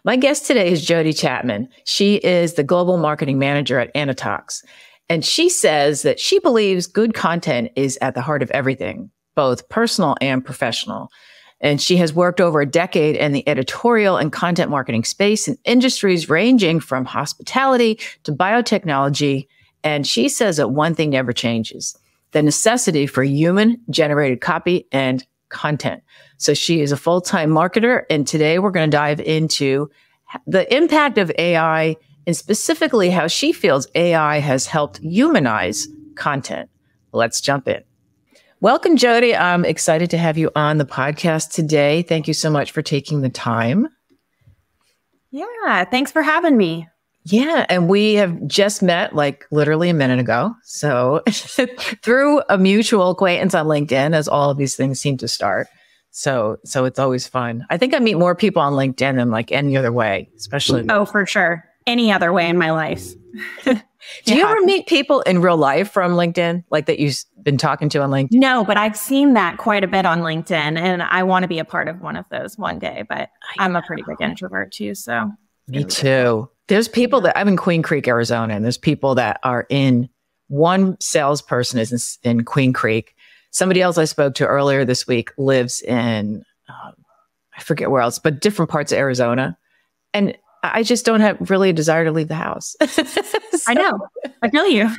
My guest today is Jodie Chapman. She is the global marketing manager at Anitox. And she says that she believes good content is at the heart of everything, both personal and professional. And she has worked over a decade in the editorial and content marketing space in industries ranging from hospitality to biotechnology. And she says that one thing never changes, the necessity for human-generated copy and content. So she is a full-time marketer, and today we're going to dive into the impact of AI and specifically how she feels AI has helped humanize content. Let's jump in. Welcome, Jodie. I'm excited to have you on the podcast today. Thank you so much for taking the time. Yeah, thanks for having me. Yeah, and we have just met like literally a minute ago. So through a mutual acquaintance on LinkedIn, as all of these things seem to start. So it's always fun. I think I meet more people on LinkedIn than like any other way, especially. Oh, for sure. Any other way in my life. Do you ever meet people in real life from LinkedIn, like that you've been talking to on LinkedIn? No, but I've seen that quite a bit on LinkedIn, and I want to be a part of one of those one day, but I'm a pretty big introvert too, so. Me too. There's people that I'm in Queen Creek, Arizona, and there's people that are in, one salesperson is in Queen Creek. Somebody else I spoke to earlier this week lives in, I forget where else, but different parts of Arizona. And I just don't have really a desire to leave the house. I know. I feel you.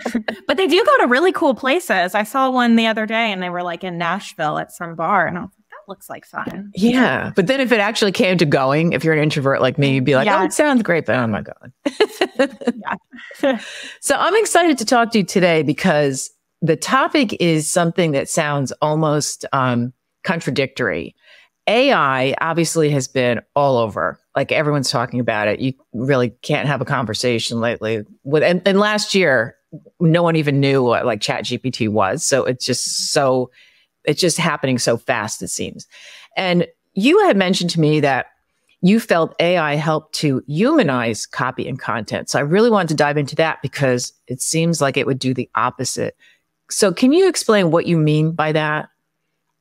But they do go to really cool places. I saw one the other day and they were like in Nashville at some bar. And I was like, that looks like fun. Yeah. But then if it actually came to going, if you're an introvert like me, you'd be like, oh, it sounds great, but I'm not going. Yeah. So I'm excited to talk to you today because the topic is something that sounds almost contradictory. AI obviously has been all over. Like everyone's talking about it. You really can't have a conversation lately. And last year, no one even knew what like ChatGPT was. So it's just happening so fast, it seems. And you had mentioned to me that you felt AI helped to humanize copy and content. So I really wanted to dive into that because it seems like it would do the opposite. So can you explain what you mean by that?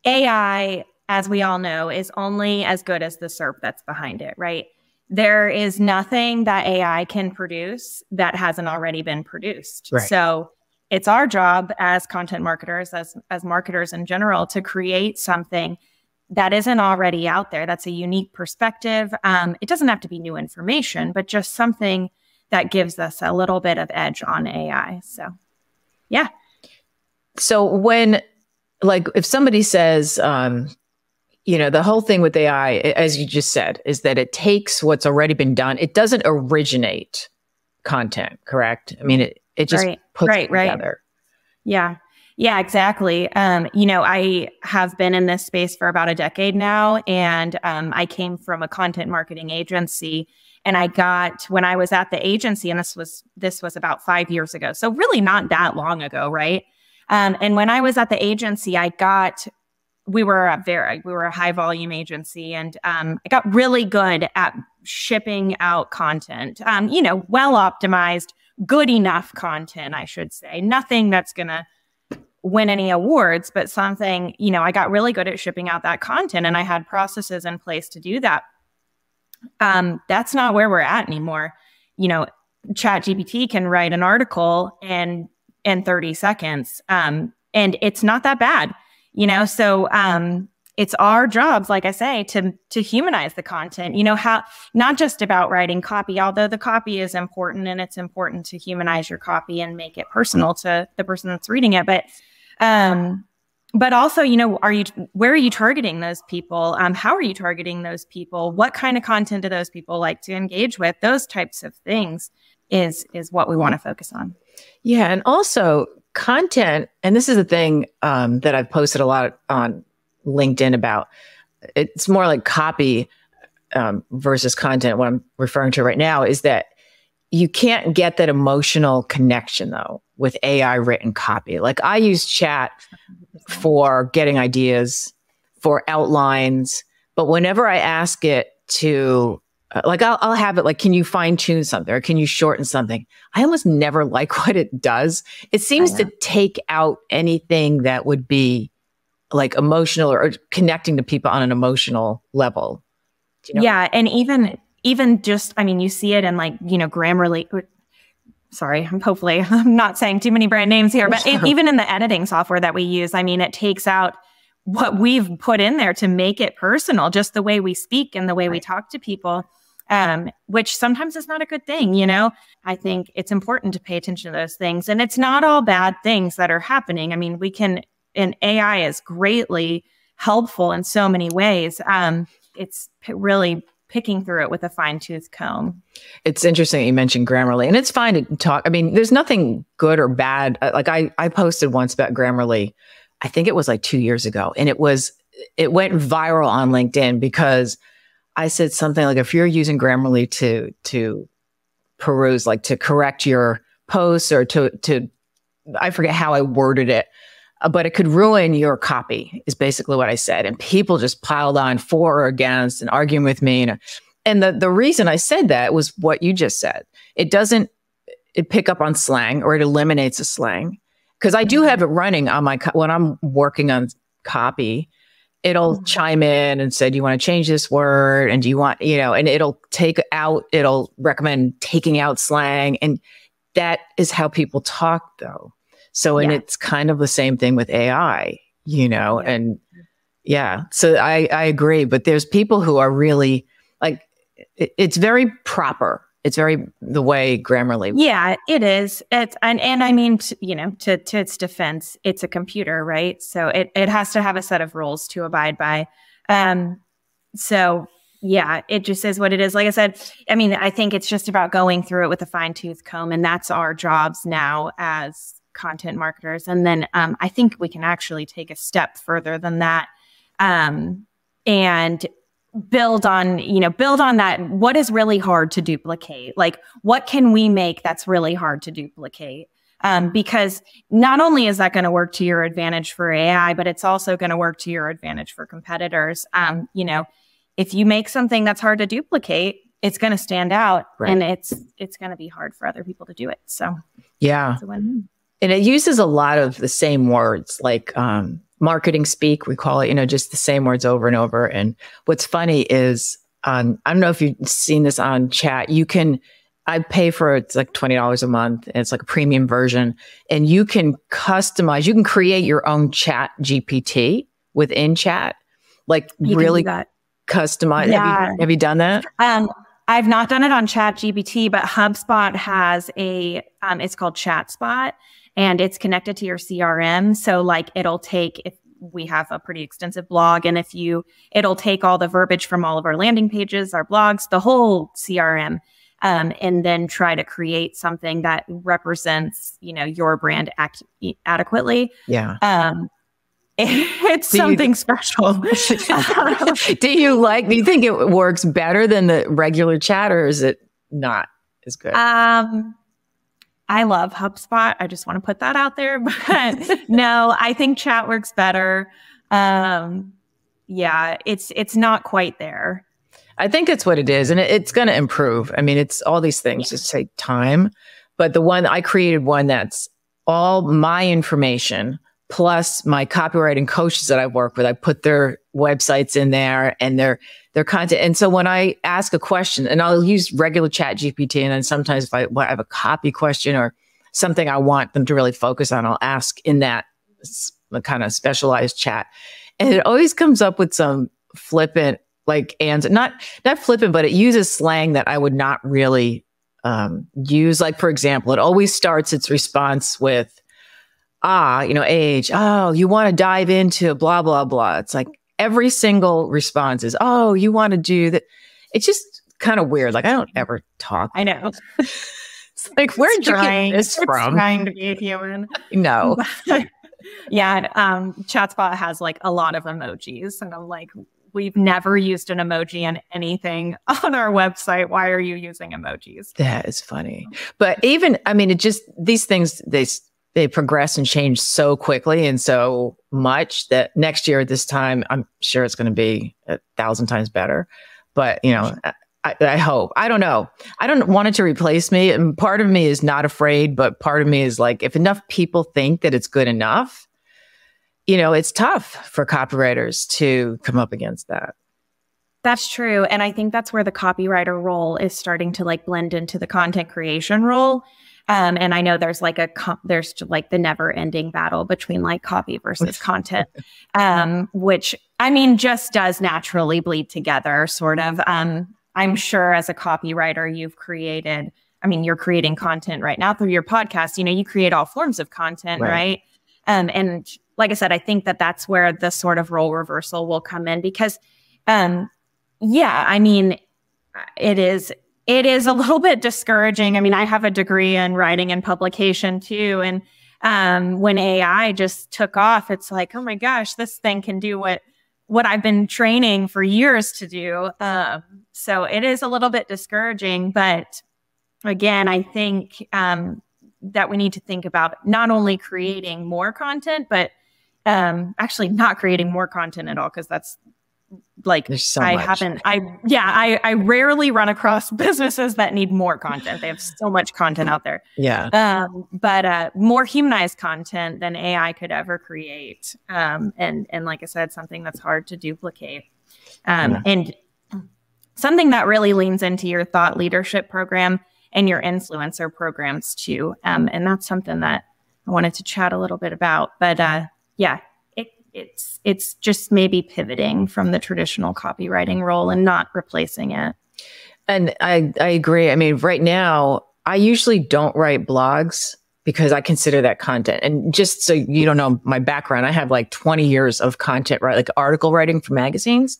AI, as we all know, is only as good as the SERP that's behind it, right? There is nothing that AI can produce that hasn't already been produced. Right. So it's our job as content marketers, as marketers in general, to create something that isn't already out there. That's a unique perspective. It doesn't have to be new information, but just something that gives us a little bit of edge on AI. So, yeah. So when, like, if somebody says, the whole thing with AI, as you just said, is that it takes what's already been done. It doesn't originate content, correct? I mean, it just puts it together. Yeah. Yeah, exactly. I have been in this space for about a decade now, and I came from a content marketing agency. And when I was at the agency, and this was about 5 years ago, so really not that long ago, right? And when I was at the agency, we were a high volume agency, and I got really good at shipping out content, well optimized, good enough content, I should say. Nothing that's going to win any awards, but something, I got really good at shipping out that content, and I had processes in place to do that. That's not where we're at anymore. ChatGPT can write an article in 30 seconds. And it's not that bad, so it's our jobs, like I say, to humanize the content, not just about writing copy, although the copy is important and it's important to humanize your copy and make it personal to the person that's reading it. But also, where are you targeting those people? How are you targeting those people? What kind of content do those people like to engage with? Those types of things is what we want to focus on. Yeah. And also content, and this is the thing that I've posted a lot on LinkedIn about. It's more like copy versus content. What I'm referring to right now is that you can't get that emotional connection, though, with AI written copy. Like I use chat for getting ideas, for outlines, but whenever I ask it to I'll have it like, can you fine tune something or can you shorten something? I almost never like what it does. It seems to take out anything that would be like emotional or connecting to people on an emotional level. Yeah. And even just, I mean, you see it in like, Grammarly. Sorry, hopefully I'm not saying too many brand names here, but even in the editing software that we use, I mean, it takes out what we've put in there to make it personal, just the way we speak and the way we talk to people, which sometimes is not a good thing. I think it's important to pay attention to those things. And it's not all bad things that are happening. I mean, and AI is greatly helpful in so many ways. It's really picking through it with a fine-tooth comb. It's interesting that you mentioned Grammarly, and it's fine to talk. I mean, there's nothing good or bad. Like I posted once about Grammarly, I think it was like 2 years ago, and it went viral on LinkedIn because I said something like, if you're using Grammarly to peruse, like to correct your posts or to I forget how I worded it, but it could ruin your copy is basically what I said. And people just piled on for or against and arguing with me. And the reason I said that was what you just said. It pick up on slang, or it eliminates a slang. Because I do have it running on when I'm working on copy, it'll chime in and say, do you want to change this word? And do you want, and it'll recommend taking out slang. And that is how people talk though. So, and it's kind of the same thing with AI, and so I agree. But there's people who are really like, it's very proper. It's very the way Grammarly. Yeah, it is. And I mean, to its defense, it's a computer, right? So it has to have a set of rules to abide by. So yeah, it just is what it is. Like I said, I mean, I think it's just about going through it with a fine-tooth comb, and that's our jobs now as content marketers. And then I think we can actually take a step further than that, and build on that. What is really hard to duplicate? Like, what can we make that's really hard to duplicate? Because not only is that going to work to your advantage for AI, but it's also going to work to your advantage for competitors. If you make something that's hard to duplicate, it's going to stand out, and it's going to be hard for other people to do it. So yeah. It's a win-win. And it uses a lot of the same words, like marketing speak, we call it, just the same words over and over. And what's funny is, I don't know if you've seen this on chat. I pay for it's like $20 a month. And it's like a premium version, and you can customize, you can create your own chat GPT within chat, like really customize. Yeah. Have you done that? I've not done it on chat GPT, but HubSpot has it's called ChatSpot, and it's connected to your CRM. So like if we have a pretty extensive blog, and it'll take all the verbiage from all of our landing pages, our blogs, the whole CRM, and then try to create something that represents, your brand adequately. Yeah. It's something special. Do you think it works better than the regular chat, or is it not as good? I love HubSpot. I just want to put that out there, but no, I think chat works better. Yeah, it's not quite there. I think that's what it is. And it's going to improve. I mean, it's all these things just take time, but I created one that's all my information plus my copywriting coaches that I work with. I put their websites in there and their content. And so when I ask a question, and I'll use regular chat GPT, and then sometimes if I have a copy question or something I want them to really focus on, I'll ask in that kind of specialized chat. And it always comes up with some flippant, like answer, not flippant, but it uses slang that I would not really use. Like, for example, it always starts its response with, age. Oh, you want to dive into blah, blah, blah. It's like every single response is, oh, you want to do that. It's just kind of weird. Like, I don't ever talk. I know. It's like, where'd you get this from? Trying to be a human. No. Yeah. ChatSpot has like a lot of emojis, and I'm like, we've never used an emoji in anything on our website. Why are you using emojis? That is funny. But these things, they progress and change so quickly and so much that next year at this time, I'm sure it's going to be 1,000 times better. But, I hope. I don't know. I don't want it to replace me. And part of me is not afraid, but part of me is like, if enough people think that it's good enough, it's tough for copywriters to come up against that. That's true. And I think that's where the copywriter role is starting to like blend into the content creation role. And I know there's like there's like the never ending battle between like copy versus content, which I mean, just does naturally bleed together sort of. I'm sure as a copywriter, you're creating content right now through your podcast. You create all forms of content, right? And like I said, I think that's where the sort of role reversal will come in because, yeah, I mean, it is a little bit discouraging. I mean, I have a degree in writing and publication too. And when AI just took off, it's like, oh my gosh, this thing can do what I've been training for years to do. So it is a little bit discouraging. But again, I think that we need to think about not only creating more content, but actually not creating more content at all, because that's like, there's so much. I rarely run across businesses that need more content. They have so much content out there. Yeah. But more humanized content than AI could ever create. And like I said, something that's hard to duplicate. And something that really leans into your thought leadership program and your influencer programs too. And that's something that I wanted to chat a little bit about. But yeah, it's just maybe pivoting from the traditional copywriting role and not replacing it. And I agree. I mean, right now, I usually don't write blogs because I consider that content. And just so you don't know my background, I have like 20 years of content, right? Like article writing for magazines.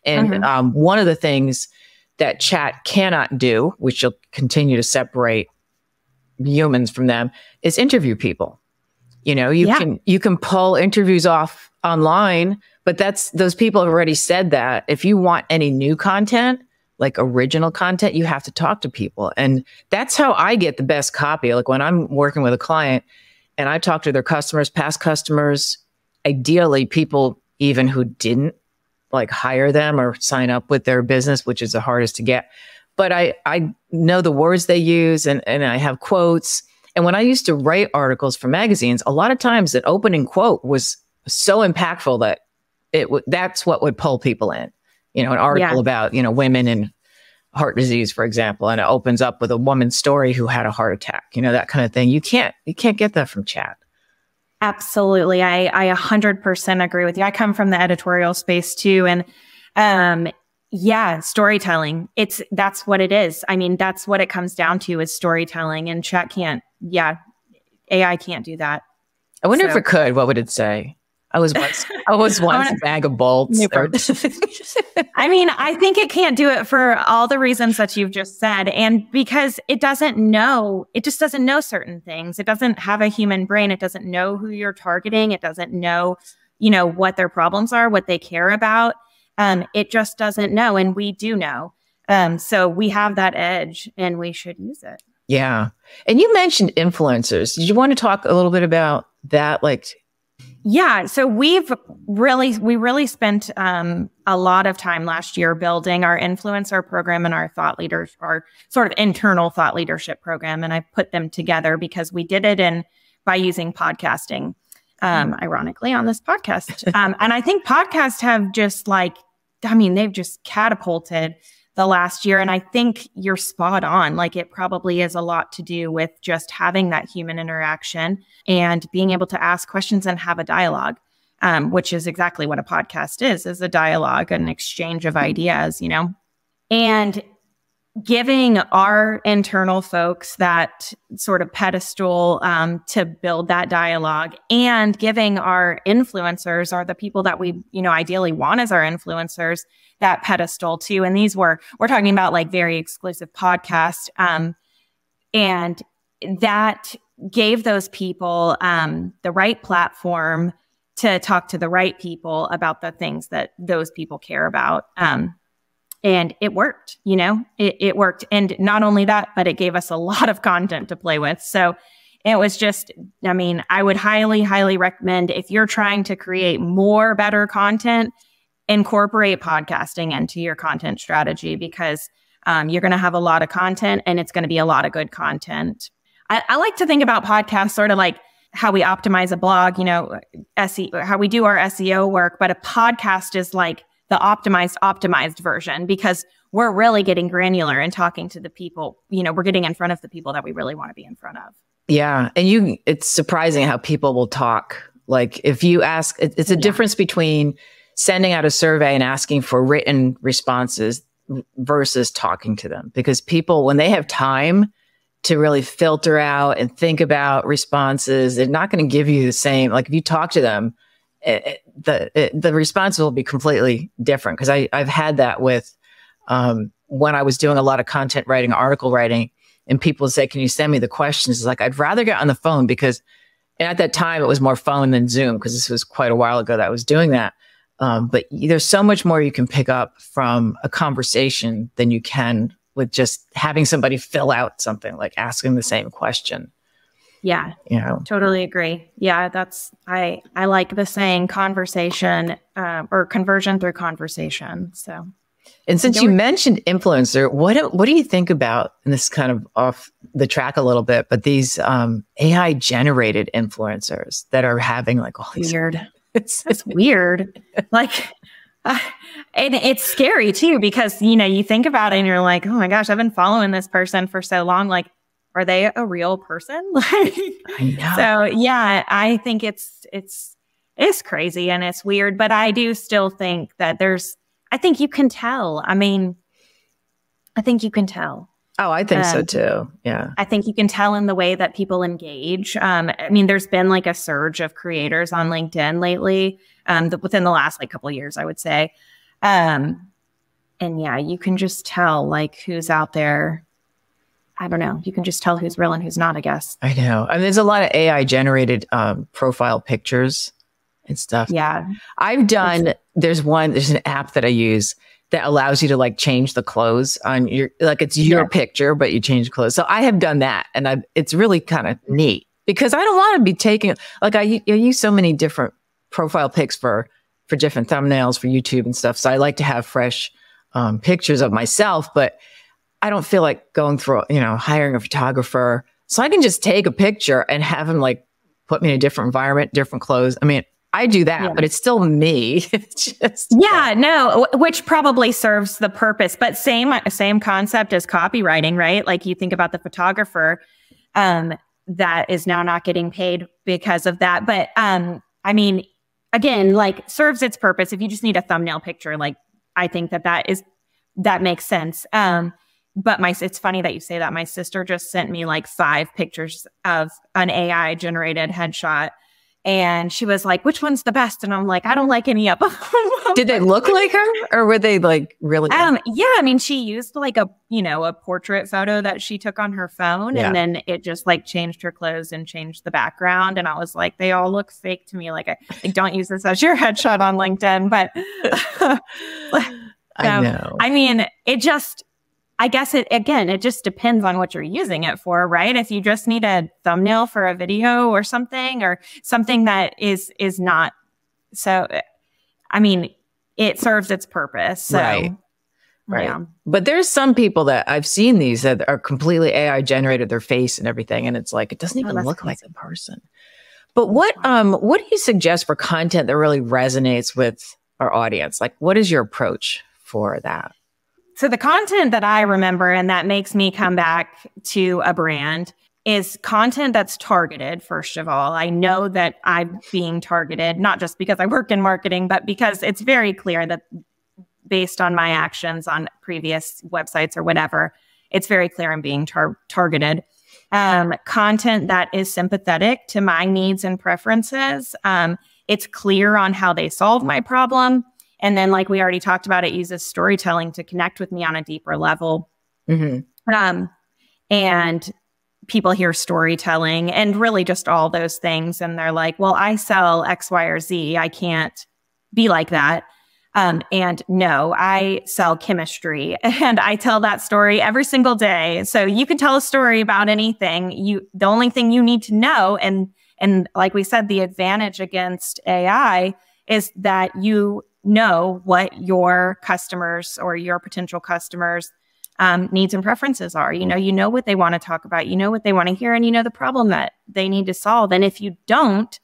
And one of the things that chat cannot do, which will continue to separate humans from them, is interview people. You can pull interviews off online, but those people have already said that if you want any new content, like original content, you have to talk to people. And that's how I get the best copy. Like when I'm working with a client and I talk to their customers, past customers, ideally people even who didn't like hire them or sign up with their business, which is the hardest to get. But I know the words they use and I have quotes. And when I used to write articles for magazines, a lot of times that opening quote was so impactful that that's what would pull people in. An article about, women and heart disease, for example, and it opens up with a woman's story who had a heart attack, that kind of thing. You can't get that from chat. Absolutely. I 100% agree with you. I come from the editorial space too. And storytelling. That's what it is. I mean, that's what it comes down to is storytelling, and chat AI can't do that. I wonder if it could, what would it say? I was once a bag of bolts. I mean, I think it can't do it for all the reasons that you've just said. And because it just doesn't know certain things. It doesn't have a human brain. It doesn't know who you're targeting. It doesn't know, what their problems are, what they care about. It just doesn't know. And we do know. So we have that edge and we should use it. Yeah. And you mentioned influencers. Did you want to talk a little bit about that? Yeah. So we really spent a lot of time last year building our influencer program and our sort of internal thought leadership program. And I put them together because we did it by using podcasting, ironically on this podcast. And I think podcasts have just they've just catapulted the last year. And I think you're spot on. It probably is a lot to do with just having that human interaction and being able to ask questions and have a dialogue, which is exactly what a podcast is a dialogue, an exchange of ideas, and giving our internal folks that sort of pedestal to build that dialogue, and giving our influencers, or the people that we, ideally want as our influencers, that pedestal too. And we're talking about very exclusive podcasts. And that gave those people the right platform to talk to the right people about the things that those people care about. And it worked, it worked. And not only that, but it gave us a lot of content to play with. So it was just, I would highly, highly recommend, if you're trying to create more better content, incorporate podcasting into your content strategy, because you're going to have a lot of content and it's going to be a lot of good content. I like to think about podcasts sort of like how we optimize a blog, how we do our SEO work, but a podcast is like the optimized version, because we're really getting granular and talking to the people, we're getting in front of the people that we really want to be in front of. Yeah. And it's surprising how people will talk. Like if you ask, it's a difference between sending out a survey and asking for written responses versus talking to them, because people, when they have time to really filter out and think about responses, they're not going to give you the same. Like if you talk to them, the response will be completely different. Because I've had that with when I was doing a lot of content writing, article writing, and people say, "Can you send me the questions?" It's like, I'd rather get on the phone, because and at that time it was more phone than Zoom, because this was quite a while ago that I was doing that. But there's so much more you can pick up from a conversation than you can with just having somebody fill out something, like asking the same question. Yeah, totally agree. Yeah, I like the saying conversation or conversion through conversation. So, and since you mentioned influencer, what do you think about, and this is kind of off the track a little bit, but these AI generated influencers that are having like all these weird. It's weird. Like, and it's scary too, because, you think about it and you're like, oh my gosh, I've been following this person for so long. Like, are they a real person? I know. So yeah, I think it's crazy and it's weird, but I do still think that I think you can tell. I mean, I think you can tell. Oh, I think so too. Yeah. I think you can tell in the way that people engage. I mean, there's been like a surge of creators on LinkedIn lately, within the last couple of years, I would say. And yeah, you can just tell like who's out there. I don't know. You can just tell who's real and who's not, I guess. I know. I mean, there's a lot of AI generated profile pictures and stuff. Yeah. I've done, there's an app that I use that allows you to like change the clothes on it's your picture, but you change clothes. So I have done that, and it's really kind of neat, because I don't want to be taking, like I use so many different profile pics for different thumbnails for YouTube and stuff. So I like to have fresh pictures of myself, but I don't feel like going through, hiring a photographer. So I can just take a picture and have him like put me in a different environment, different clothes. I mean, I do that, but it's still me. It's just which probably serves the purpose, but same concept as copywriting, right? Like you think about the photographer that is now not getting paid because of that. But I mean, again, like serves its purpose. If you just need a thumbnail picture, like I think that makes sense. But it's funny that you say that. My sister just sent me like 5 pictures of an AI generated headshot. And she was like, which one's the best? And I'm like, I don't like any of them. Did they look like her, or were they like really? Yeah. I mean, she used like a portrait photo that she took on her phone, and then it just like changed her clothes and changed the background. And I was like, they all look fake to me. Like, don't use this as your headshot on LinkedIn. But I know. I mean, I guess it just depends on what you're using it for, right? If you just need a thumbnail for a video or something that is not, so, I mean, it serves its purpose. So, right. Yeah. But there's some people that I've seen these that are completely AI generated, their face and everything. And it's like, it doesn't even look like a person. But what do you suggest for content that really resonates with our audience? Like, what is your approach for that? So the content that I remember and that makes me come back to a brand is content that's targeted, first of all. I know that I'm being targeted, not just because I work in marketing, but because it's very clear that based on my actions on previous websites or whatever, it's very clear I'm being targeted. Content that is sympathetic to my needs and preferences. It's clear on how they solve my problem. And then, like we already talked about, it uses storytelling to connect with me on a deeper level. Mm-hmm. And people hear storytelling and really just all those things. And they're like, well, I sell X, Y, or Z. I can't be like that. And no, I sell chemistry, and I tell that story every single day. So you can tell a story about anything. The only thing you need to know, and like we said, the advantage against AI is that you know what your customers or your potential customers needs and preferences are. You know what they want to talk about, you know what they want to hear, and you know the problem that they need to solve. And if you don't,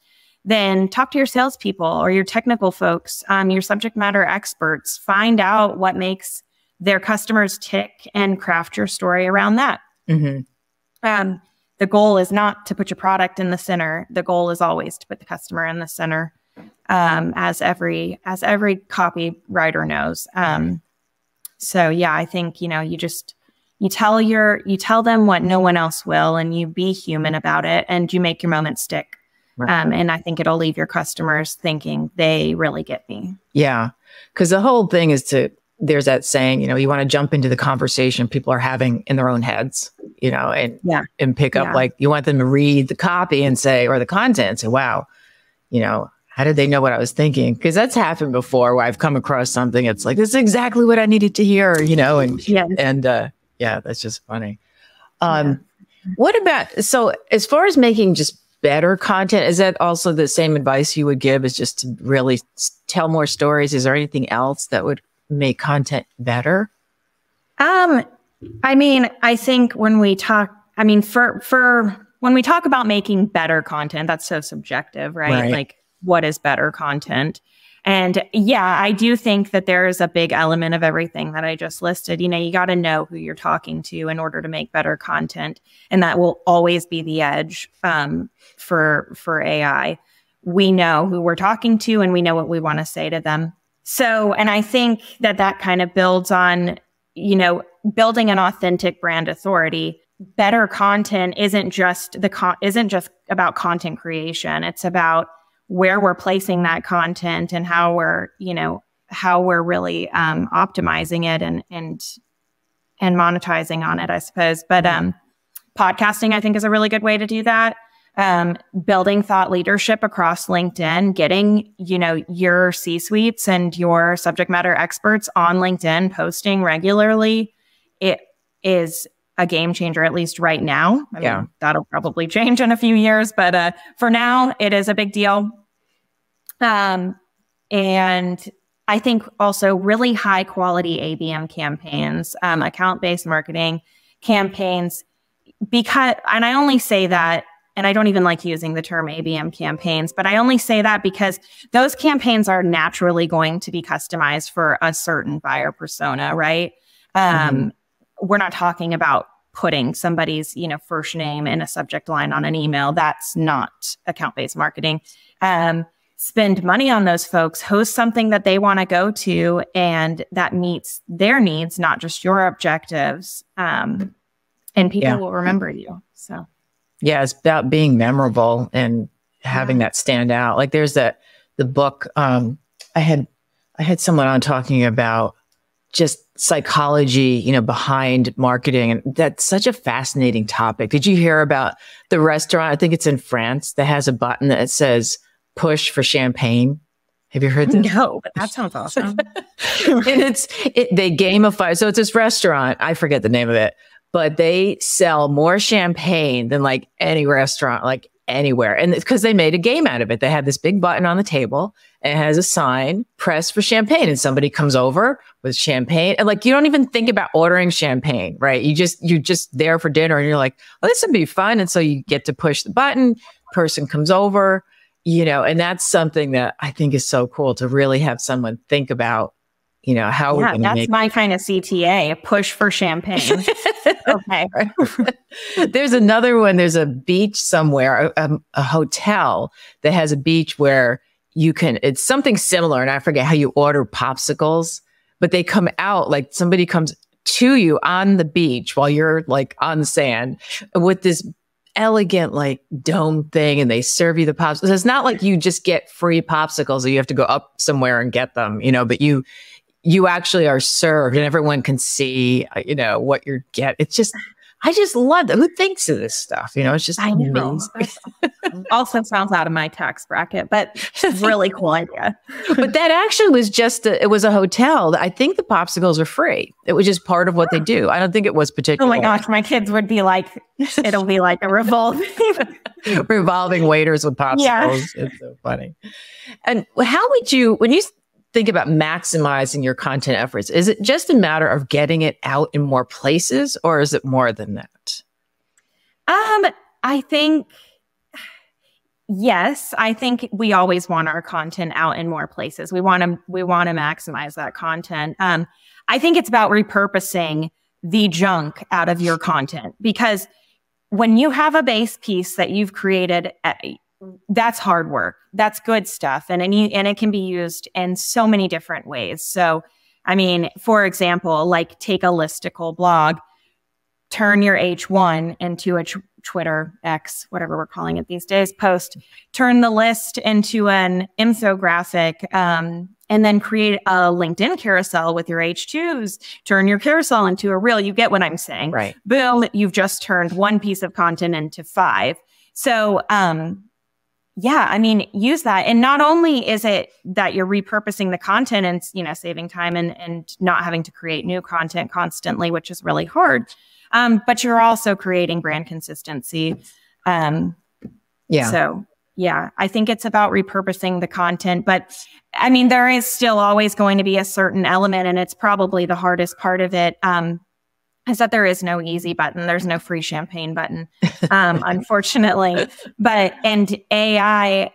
then talk to your salespeople or your technical folks, your subject matter experts. Find out what makes their customers tick and craft your story around that. The goal is not to put your product in the center. The goal is always to put the customer in the center, as every copywriter knows. So yeah, I think, you tell them what no one else will, and you be human about it, and you make your moment stick. Right. And I think it'll leave your customers thinking they really get me. Yeah. Because the whole thing is there's that saying, you want to jump into the conversation people are having in their own heads, and pick up, like, you want them to read the copy and say, or the content and say, wow, how did they know what I was thinking? Because that's happened before where I've come across something. It's like, this is exactly what I needed to hear, that's just funny. What about, so as far as making just better content, is that also the same advice you would give, is just to really tell more stories? Is there anything else that would make content better? I think when we talk, when we talk about making better content, that's so subjective, right? Like, what is better content? And yeah, I do think that there is a big element of everything that I just listed. You got to know who you're talking to in order to make better content. And that will always be the edge for AI. We know who we're talking to and we know what we want to say to them. So, and I think that kind of builds on, building an authentic brand authority. Better content isn't just about content creation. It's about where we're placing that content and how we're really optimizing it and monetizing on it, I suppose. But podcasting, I think, is a really good way to do that. Building thought leadership across LinkedIn, getting, your C-suites and your subject matter experts on LinkedIn, posting regularly, it is a game changer, at least right now. I mean, that'll probably change in a few years, but for now, it is a big deal. And I think also really high quality ABM campaigns, account-based marketing campaigns, and I only say that, and I don't even like using the term ABM campaigns, but I only say that because those campaigns are naturally going to be customized for a certain buyer persona, right? We're not talking about putting somebody's, first name in a subject line on an email. That's not account-based marketing. Spend money on those folks, host something that they want to go to and that meets their needs, not just your objectives. And people will remember you. So, yeah, it's about being memorable and having that stand out. Like there's the book, I had someone on talking about just psychology, behind marketing. And that's such a fascinating topic. Did you hear about the restaurant? I think it's in France that has a button that says push for champagne. Have you heard this? No, but that sounds awesome. And they gamify. So it's this restaurant. I forget the name of it, but they sell more champagne than like any restaurant, like anywhere. And it's because they made a game out of it. They have this big button on the table and it has a sign, press for champagne. And somebody comes over with champagne. And like, you don't even think about ordering champagne, right? You're just there for dinner and you're like, oh, this would be fun. And so you get to push the button, person comes over, and that's something that I think is so cool to really have someone think about, how we're going to make. That's my kind of CTA, push for champagne. Okay. There's another one. There's a beach somewhere, a hotel that has a beach where it's something similar. And I forget how you order popsicles, but they come out like somebody comes to you on the beach while you're like on the sand with this elegant like dome thing, and they serve you the popsicles. It's not like you just get free popsicles or you have to go up somewhere and get them, but you actually are served and everyone can see, what you're getting. It's just, I just love that. Who thinks of this stuff? It's just amazing. Also sounds out of my tax bracket, but really cool idea. But that actually was it was a hotel. I think the popsicles are free. It was just part of what they do. I don't think it was particular. Oh my gosh, my kids would be like, it'll be like a revolving waiters with popsicles. Yeah. It's so funny. And how would when you think about maximizing your content efforts, is it just a matter of getting it out in more places, or is it more than that? I think Yes, I think we always want our content out in more places. We want to maximize that content. I think it's about repurposing the junk out of your content, because when you have a base piece that you've created, that's hard work. That's good stuff. And it can be used in so many different ways. So, I mean, for example, like take a listicle blog, turn your H1 into a Twitter, X, whatever we're calling it these days, post, turn the list into an infographic, and then create a LinkedIn carousel with your H2s, turn your carousel into a reel. You get what I'm saying. Right. Boom, you've just turned one piece of content into 5. So, yeah, I mean, use that. And not only is it that you're repurposing the content and, you know, saving time and not having to create new content constantly, which is really hard. But you're also creating brand consistency. So yeah, I think it's about repurposing the content, but I mean, there is still always going to be a certain element, and it's probably the hardest part of it, is that there is no easy button. There's no free champagne button, unfortunately. And AI,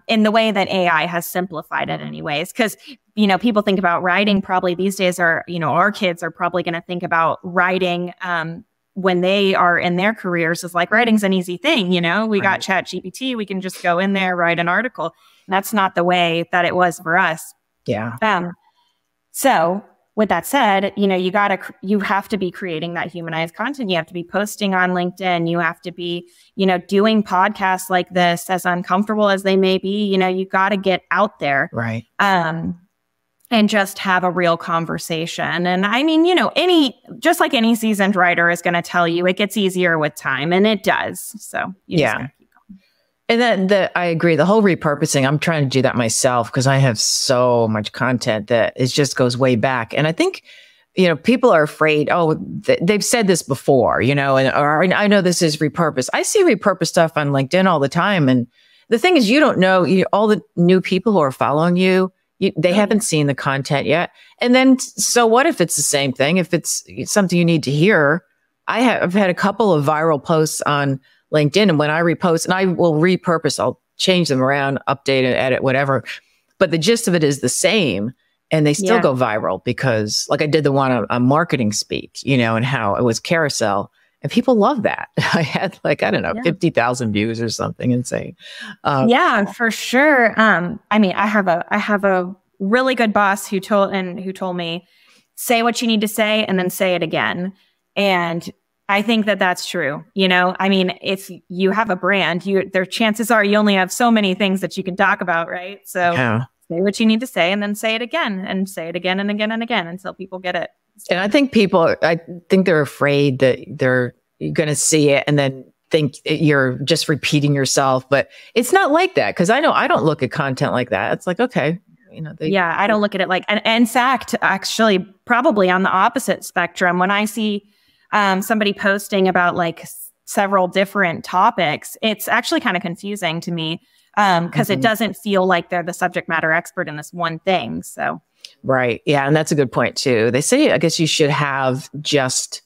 in the way that AI has simplified it anyways, because, you know, people think about writing probably these days, or, you know, our kids are probably going to think about writing, when they are in their careers, is like, writing's an easy thing. You know, we got ChatGPT, we can just go in there, write an article. And that's not the way that it was for us. Yeah. So with that said, you know, you have to be creating that humanized content. You have to be posting on LinkedIn. You have to be, you know, doing podcasts like this, as uncomfortable as they may be. You know, you got to get out there. Right. And just have a real conversation. And I mean, you know, just like any seasoned writer is going to tell you, it gets easier with time, and it does. So you just gotta keep going. And then I agree. The whole repurposing, I'm trying to do that myself because I have so much content that it just goes way back. And I think, you know, people are afraid, they've said this before, you know, or I know this is repurposed. I see repurposed stuff on LinkedIn all the time. And the thing is, you don't know, all the new people who are following you, they haven't seen the content yet. And then, so what if it's the same thing? If it's something you need to hear, I've had a couple of viral posts on LinkedIn, and when I repost, and I will repurpose, I'll change them around, update and edit, whatever. But the gist of it is the same, and they still go viral because, like I did the one on Marketing Speak, you know, and how it was carousel. And people love that. I had 50,000 views or something insane. Yeah, for sure. I mean, I have a really good boss who told me, say what you need to say and then say it again. And I think that that's true. You know, I mean, if you have a brand, their chances are you only have so many things that you can talk about, right? So say what you need to say and then say it again and say it again and again and again until people get it. And I think they're afraid that they're going to see it and then think you're just repeating yourself. But it's not like that, because I know I don't look at content like that. It's like, okay, you know. I don't look at it like, and in fact, actually, probably on the opposite spectrum, when I see somebody posting about like several different topics, it's actually kind of confusing to me, because it doesn't feel like they're the subject matter expert in this one thing. So. Right. Yeah. And that's a good point too. They say, I guess you should have just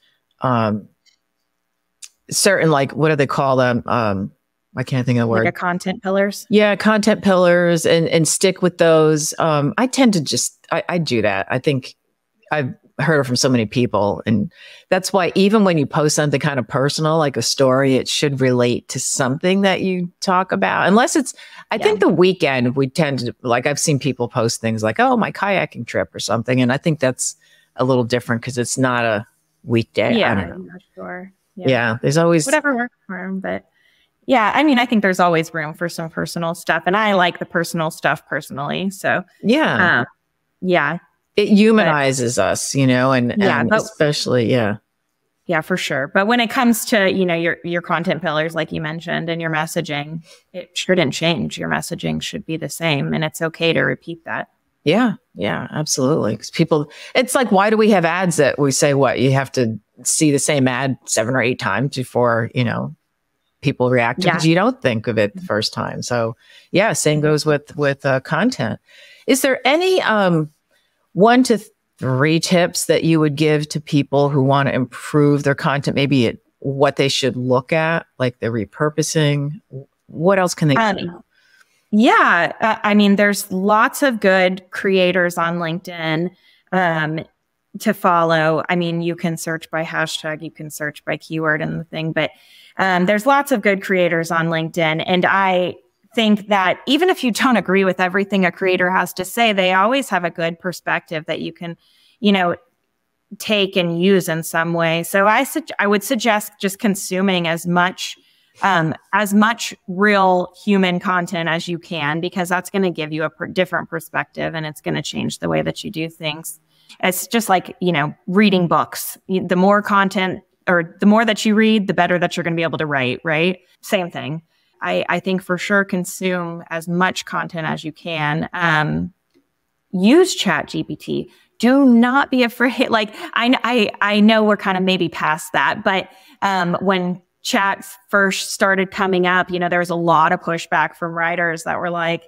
certain, like, what do they call them? I can't think of the word. Like a content pillars? Yeah, content pillars, and stick with those. I tend to just, I do that. I think I've heard it from so many people. And that's why even when you post something kind of personal, like a story, it should relate to something that you talk about. Unless it's, I think the weekend, we tend to, like, I've seen people post things like, oh, my kayaking trip or something. And I think that's a little different because it's not a weekday. Yeah, I don't know. I'm not sure. Yeah, there's always whatever works for them. But yeah, I mean, I think there's always room for some personal stuff. And I like the personal stuff personally. So yeah. It humanizes us, you know, and especially, Yeah, for sure. But when it comes to, you know, your content pillars, like you mentioned, and your messaging, it shouldn't change. Your messaging should be the same, and it's okay to repeat that. Yeah, absolutely. 'Cause people, it's like, why do we have ads that we say, what, you have to see the same ad 7 or 8 times before, you know, people react to it, because you don't think of it the first time. So yeah, same goes with content. Is there any 1 to 3 tips that you would give to people who want to improve their content, maybe what they should look at, like the repurposing, What else can they do? Yeah. I mean, there's lots of good creators on LinkedIn to follow. I mean, you can search by hashtag, you can search by keyword and the thing, but there's lots of good creators on LinkedIn. And I think that even if you don't agree with everything a creator has to say, they always have a good perspective that you can, take and use in some way. So I would suggest just consuming as much real human content as you can, because that's going to give you a different perspective, and it's going to change the way that you do things. It's just like, reading books. The more content or the more that you read, the better that you're going to be able to write, right? Same thing. I think for sure consume as much content as you can. Use ChatGPT. Do not be afraid. Like I know we're kind of maybe past that, but when chat first started coming up, there was a lot of pushback from writers that were like,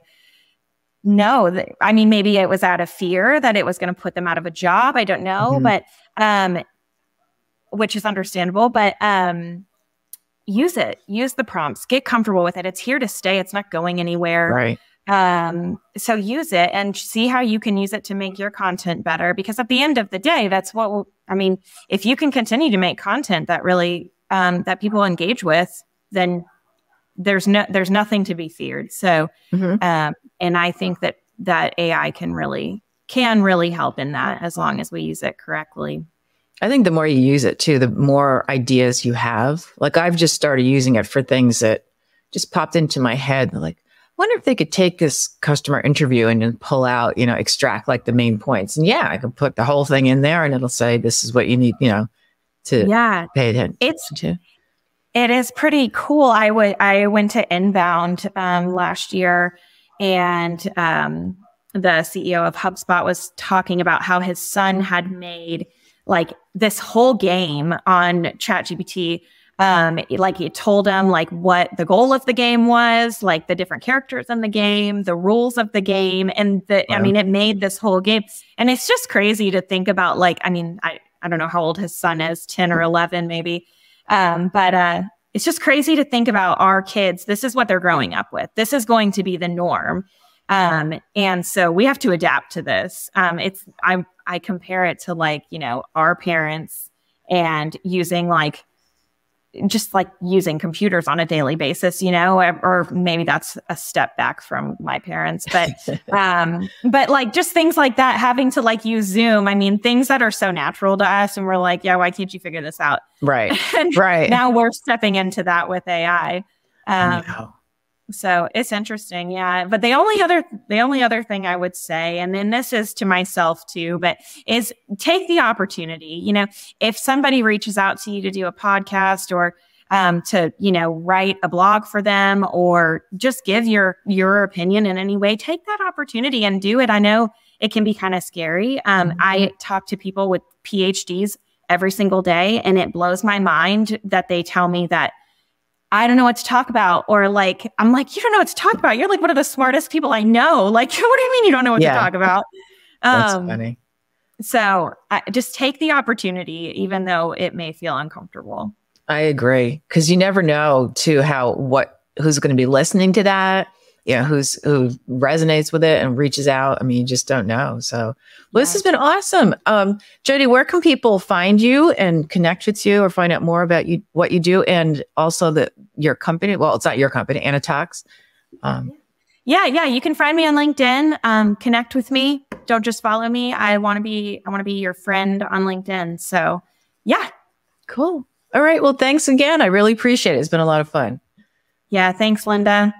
no, I mean, maybe it was out of fear that it was going to put them out of a job. I don't know, but which is understandable, but use it, use the prompts, get comfortable with it. It's here to stay. It's not going anywhere. Right. So use it and see how you can use it to make your content better. Because at the end of the day, that's if you can continue to make content that really, that people engage with, then there's nothing to be feared. So, and I think that AI can really help in that, as long as we use it correctly. I think the more you use it too, the more ideas you have. Like I've just started using it for things that just popped into my head. Like, I wonder if they could take this customer interview and then pull out, extract like the main points. And yeah, I can put the whole thing in there and it'll say, this is what you need, to pay attention to. It is pretty cool. I went to Inbound last year, and the CEO of HubSpot was talking about how his son had made like this whole game on ChatGPT. Like it told him like what the goal of the game was, like the different characters in the game, the rules of the game. And it made this whole game. And it's just crazy to think about, like, I don't know how old his son is, 10 or 11 maybe. But it's just crazy to think about our kids. This is what they're growing up with. This is going to be the norm. And so we have to adapt to this. I compare it to like, our parents and using using computers on a daily basis, or maybe that's a step back from my parents, but like just things like that, having to like use Zoom. I mean, things that are so natural to us, and we're like, yeah, why can't you figure this out? Right. And right. now we're stepping into that with AI. So it's interesting. Yeah. But the only other thing I would say, and then this is to myself too, but is take the opportunity. If somebody reaches out to you to do a podcast or to, write a blog for them, or just give your opinion in any way, take that opportunity and do it. I know it can be kind of scary. I talk to people with PhDs every single day, and it blows my mind that they tell me that I don't know what to talk about. Or like, I'm like, you don't know what to talk about. You're like one of the smartest people I know. Like, what do you mean you don't know what to talk about? That's funny. So just take the opportunity, even though it may feel uncomfortable. I agree. Cause you never know too, who's going to be listening to that, who resonates with it and reaches out. I mean, you just don't know. So this has been awesome. Jodie, where can people find you and connect with you or find out more about you, what you do, and also your company? Well, it's not your company, Anitox. Yeah. You can find me on LinkedIn. Connect with me. Don't just follow me. I want to be your friend on LinkedIn. So yeah. Cool. All right. Well, thanks again. I really appreciate it. It's been a lot of fun. Yeah. Thanks, Linda.